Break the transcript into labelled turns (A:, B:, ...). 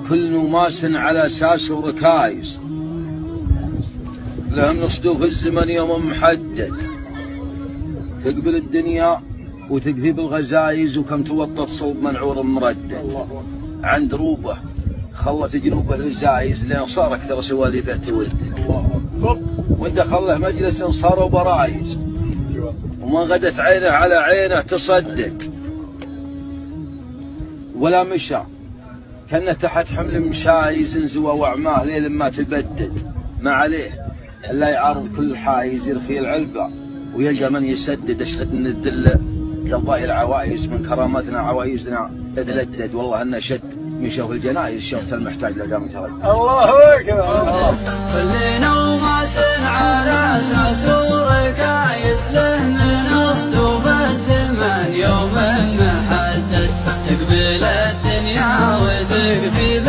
A: كل نماس على اساس وركايز لهم نصدوف الزمن يوم محدد، تقبل الدنيا وتكفي بالغزايز وكم توطد صوب منعور مردد. عند روبه خلت جنوب الغزايز لين صار اكثر سواليفه تولدت، وانت خله مجلس صاروا برايز وما غدت عينه على عينه تصدد، ولا مشى كانه تحت حمل مشايز انزوى واعماه ليل ما تبدد. ما عليه الا يعارض كل حايز يرخي العلبه ويلقى من يسدد. اشهد ان الذل قضاء العوايز من كرامتنا عوايزنا تذلدد، والله انه شد من شوف الجنايز شوفت المحتاج لقام يتردد.
B: الله اكبر.
C: كل نوماس على اساس وركايز له من اصدوب الزمن يوم محدد، تقبل الدنيا وتكفي